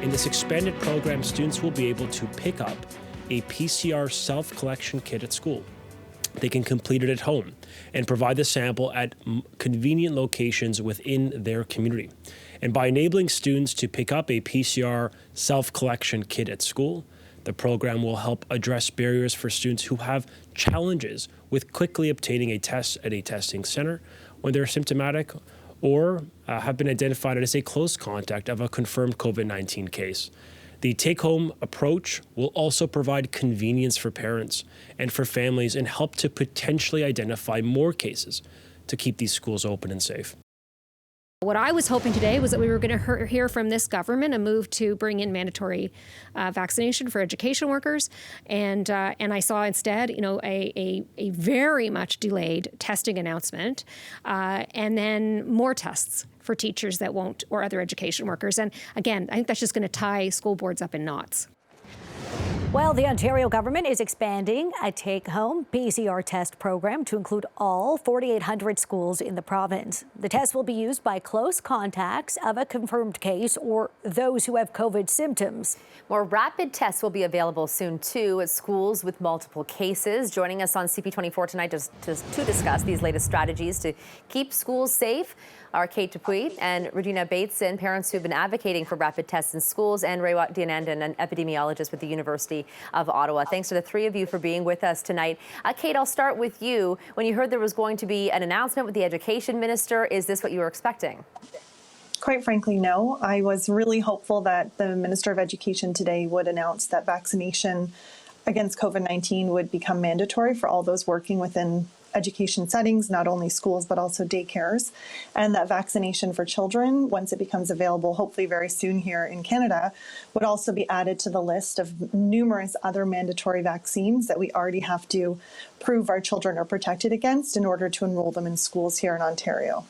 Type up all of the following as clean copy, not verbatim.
In this expanded program, students will be able to pick up a PCR self-collection kit at school. They can complete it at home and provide the sample at convenient locations within their community. And by enabling students to pick up a PCR self-collection kit at school, the program will help address barriers for students who have challenges with quickly obtaining a test at a testing center when they're symptomatic or have been identified as a close contact of a confirmed COVID-19 case. The take-home approach will also provide convenience for parents and for families and help to potentially identify more cases to keep these schools open and safe. What I was hoping today was that we were going to hear from this government a move to bring in mandatory vaccination for education workers, and I saw instead, a very much delayed testing announcement, and then more tests for teachers that won't, or other education workers. And again, I think that's just going to tie school boards up in knots. Well, the Ontario government is expanding a take-home PCR test program to include all 4,800 schools in the province. The test will be used by close contacts of a confirmed case or those who have COVID symptoms. More rapid tests will be available soon, too, at schools with multiple cases. Joining us on CP24 tonight to discuss these latest strategies to keep schools safe are Kate Dupuis and Regina Bateson, parents who've been advocating for rapid tests in schools, and Raywat Deonandan, an epidemiologist with the University of Ottawa. Thanks to the three of you for being with us tonight. Kate, I'll start with you. When you heard there was going to be an announcement with the education minister, is this what you were expecting? Quite frankly, no. I was really hopeful that the Minister of Education today would announce that vaccination against COVID-19 would become mandatory for all those working within education settings, not only schools, but also daycares, and that vaccination for children, once it becomes available, hopefully very soon here in Canada, would also be added to the list of numerous other mandatory vaccines that we already have to prove our children are protected against in order to enroll them in schools here in Ontario.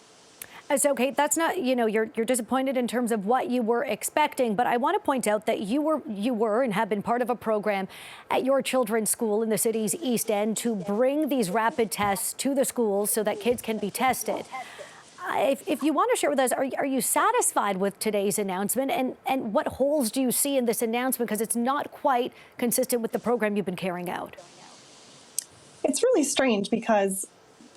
So, Kate, that's not, you're disappointed in terms of what you were expecting, but I want to point out that you were and have been part of a program at your children's school in the city's East End to bring these rapid tests to the schools so that kids can be tested. If you want to share with us, are you satisfied with today's announcement, and what holes do you see in this announcement, because it's not quite consistent with the program you've been carrying out? It's really strange because,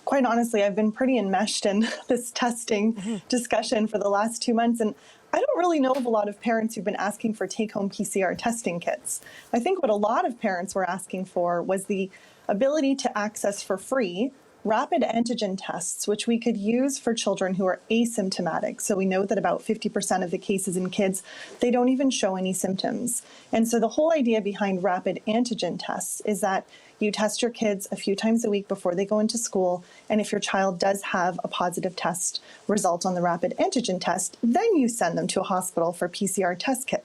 quite honestly, I've been pretty enmeshed in this testing discussion for the last 2 months, and I don't really know of a lot of parents who've been asking for take-home PCR testing kits. I think what a lot of parents were asking for was the ability to access for free rapid antigen tests, which we could use for children who are asymptomatic. So we know that about 50% of the cases in kids, they don't even show any symptoms. And so the whole idea behind rapid antigen tests is that you test your kids a few times a week before they go into school, and if your child does have a positive test result on the rapid antigen test, then you send them to a hospital for PCR test kit.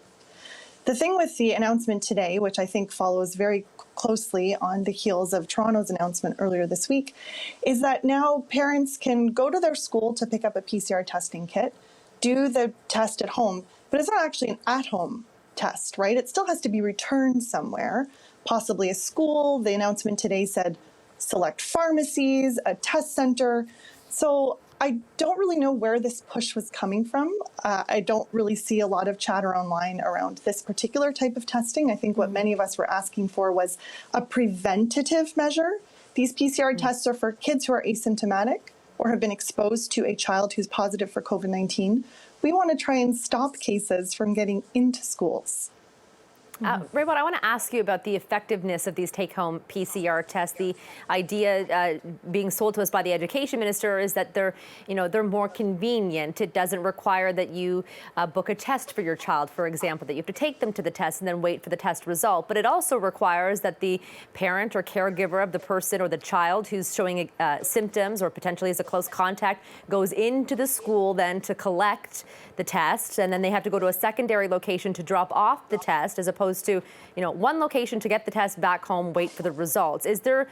The thing with the announcement today, which I think follows very closely on the heels of Toronto's announcement earlier this week, is that now parents can go to their school to pick up a PCR testing kit, do the test at home, but it's not actually an at-home test, right? It still has to be returned somewhere, possibly a school. The announcement today said select pharmacies, a test center. So I don't really know where this push was coming from. I don't really see a lot of chatter online around this particular type of testing. I think what many of us were asking for was a preventative measure. These PCR tests are for kids who are asymptomatic or have been exposed to a child who's positive for COVID-19. We want to try and stop cases from getting into schools. Raywat, I want to ask you about the effectiveness of these take-home PCR tests. The idea being sold to us by the education minister is that they're more convenient. It doesn't require that you book a test for your child, for example, that you have to take them to the test and then wait for the test result. But it also requires that the parent or caregiver of the person or the child who's showing symptoms or potentially is a close contact goes into the school then to collect the test, and then they have to go to a secondary location to drop off the test, as opposed to, one location to get the test, back home, wait for the results. Is there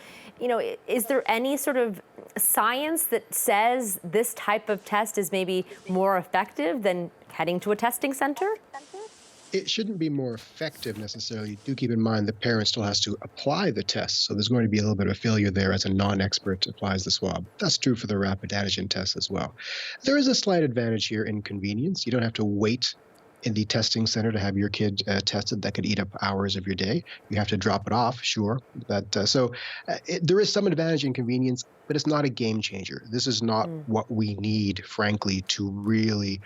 any sort of science that says this type of test is maybe more effective than heading to a testing center? It shouldn't be more effective necessarily. Do keep in mind the parent still has to apply the test, so there's going to be a little bit of failure there as a non-expert applies the swab. That's true for the rapid antigen test as well. There is a slight advantage here in convenience. You don't have to wait in the testing center to have your kid tested. That could eat up hours of your day. You have to drop it off, sure. But there is some advantage and convenience, but it's not a game changer. This is not what we need, frankly, to really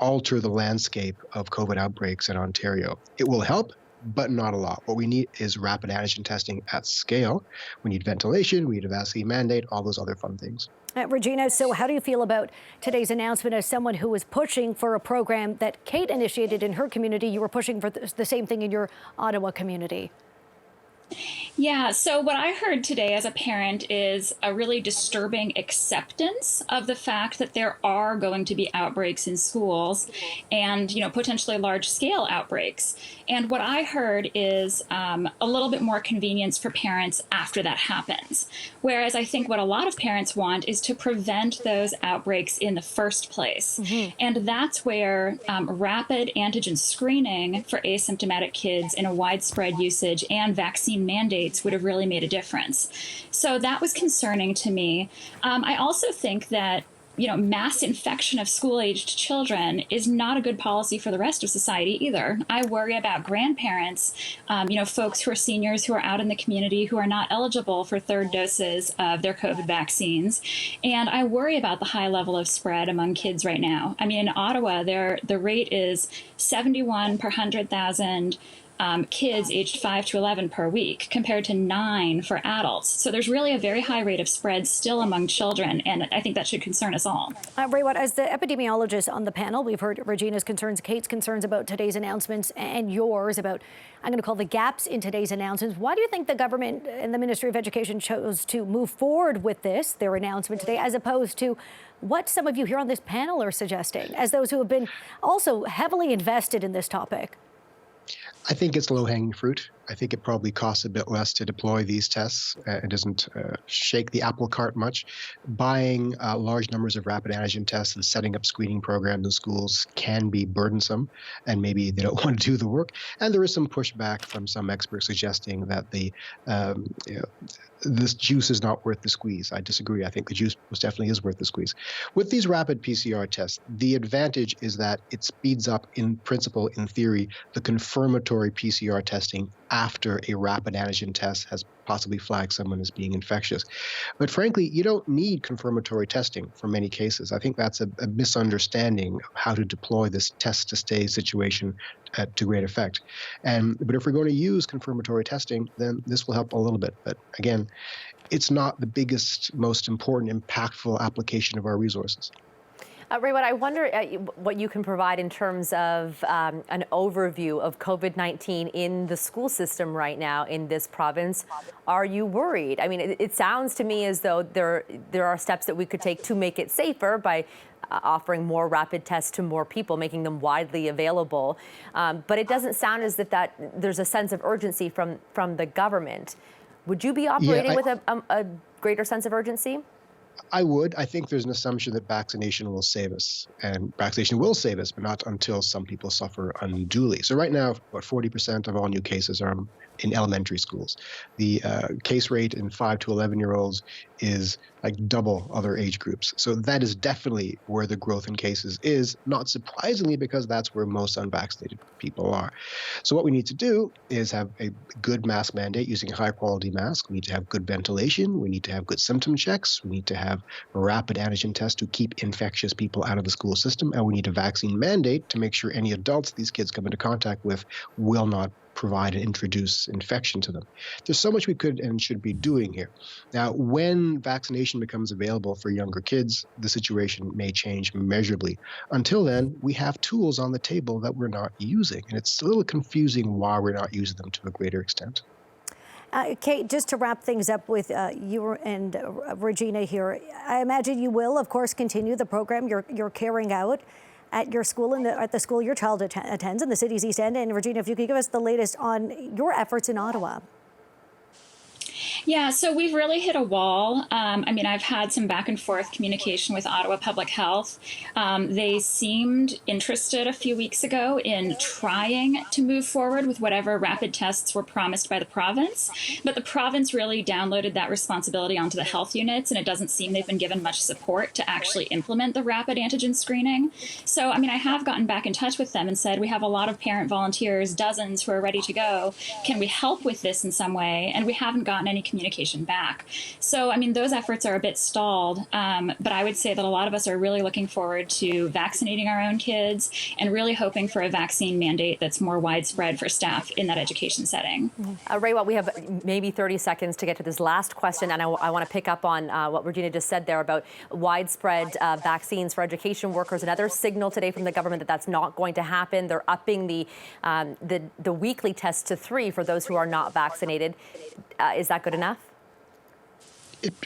alter the landscape of COVID outbreaks in Ontario. It will help, but not a lot. What we need is rapid antigen testing at scale. We need ventilation, we need a vaccine mandate, all those other fun things. Regina, so how do you feel about today's announcement as someone who was pushing for a program that Kate initiated in her community? You were pushing for the same thing in your Ottawa community. Yeah, so what I heard today as a parent is a really disturbing acceptance of the fact that there are going to be outbreaks in schools and, potentially large scale outbreaks. And what I heard is a little bit more convenience for parents after that happens. Whereas I think what a lot of parents want is to prevent those outbreaks in the first place. And that's where rapid antigen screening for asymptomatic kids in a widespread usage and vaccine mandates would have really made a difference. So that was concerning to me. I also think that mass infection of school-aged children is not a good policy for the rest of society either. I worry about grandparents, folks who are seniors who are out in the community who are not eligible for third doses of their COVID vaccines. And I worry about the high level of spread among kids right now. I mean, in Ottawa, the rate is 71 per 100,000 kids aged 5 to 11 per week, compared to 9 for adults. So there's really a very high rate of spread still among children, and I think that should concern us all. Raywat, as the epidemiologist on the panel, we've heard Regina's concerns, Kate's concerns about today's announcements, and yours about, I'm going to call the gaps in today's announcements. Why do you think the government and the Ministry of Education chose to move forward with their announcement today, as opposed to what some of you here on this panel are suggesting, as those who have been also heavily invested in this topic? I think it's low-hanging fruit. I think it probably costs a bit less to deploy these tests. It doesn't shake the apple cart much. Buying large numbers of rapid antigen tests and setting up screening programs in schools can be burdensome, and maybe they don't want to do the work. And there is some pushback from some experts suggesting that this juice is not worth the squeeze. I disagree. I think the juice most definitely is worth the squeeze. With these rapid PCR tests, the advantage is that it speeds up, in principle, in theory, the confirmatory PCR testing after a rapid antigen test has possibly flagged someone as being infectious. But frankly, you don't need confirmatory testing for many cases. I think that's a misunderstanding of how to deploy this test-to-stay situation to great effect. But if we're going to use confirmatory testing, then this will help a little bit. But again, it's not the biggest, most important, impactful application of our resources. Raywat, I wonder what you can provide in terms of an overview of COVID-19 in the school system right now in this province. Are you worried? I mean, it sounds to me as though there are steps that we could take to make it safer by offering more rapid tests to more people, making them widely available. But it doesn't sound as if there's a sense of urgency from the government. Would you be operating with a greater sense of urgency? I would. I think there's an assumption that vaccination will save us, and vaccination will save us, but not until some people suffer unduly. So right now, about 40% of all new cases are in elementary schools. The case rate in 5 to 11-year-olds is like double other age groups. So that is definitely where the growth in cases is, not surprisingly, because that's where most unvaccinated people are. So what we need to do is have a good mask mandate using a high-quality mask. We need to have good ventilation. We need to have good symptom checks. We need to have a rapid antigen test to keep infectious people out of the school system. And we need a vaccine mandate to make sure any adults these kids come into contact with will not provide and introduce infection to them. There's so much we could and should be doing here. Now, when vaccination becomes available for younger kids, the situation may change measurably. Until then, we have tools on the table that we're not using, and it's a little confusing why we're not using them to a greater extent. Kate, just to wrap things up with you and Regina here, I imagine you will, of course, continue the program you're carrying out at your school and at the school your child attends in the city's East End. And Regina, if you could give us the latest on your efforts in Ottawa. Yeah, so we've really hit a wall. I mean, I've had some back and forth communication with Ottawa Public Health. They seemed interested a few weeks ago in trying to move forward with whatever rapid tests were promised by the province, but the province really downloaded that responsibility onto the health units, and it doesn't seem they've been given much support to actually implement the rapid antigen screening. So, I mean, I have gotten back in touch with them and said, we have a lot of parent volunteers, dozens who are ready to go. Can we help with this in some way? And we haven't gotten any communication back. So, I mean, those efforts are a bit stalled, but I would say that a lot of us are really looking forward to vaccinating our own kids and really hoping for a vaccine mandate that's more widespread for staff in that education setting. Raywat, we have maybe 30 seconds to get to this last question, and I want to pick up on what Regina just said there about widespread vaccines for education workers. Another signal today from the government that that's not going to happen. They're upping the weekly test to 3 for those who are not vaccinated. Is that good enough?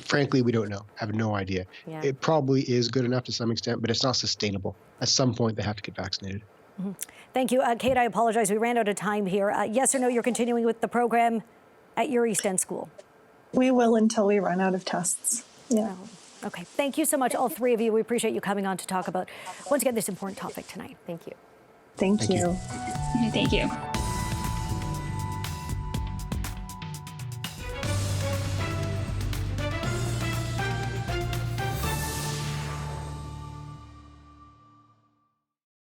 Frankly, we don't know. I have no idea. Yeah. It probably is good enough to some extent, but it's not sustainable. At some point, they have to get vaccinated. Mm-hmm. Thank you. Kate, I apologize. We ran out of time here. Yes or no, you're continuing with the program at your East End school? We will until we run out of tests. Yeah. Okay. Thank you so much, all three of you. We appreciate you coming on to talk about, once again, this important topic tonight. Thank you. Thank you. Thank you.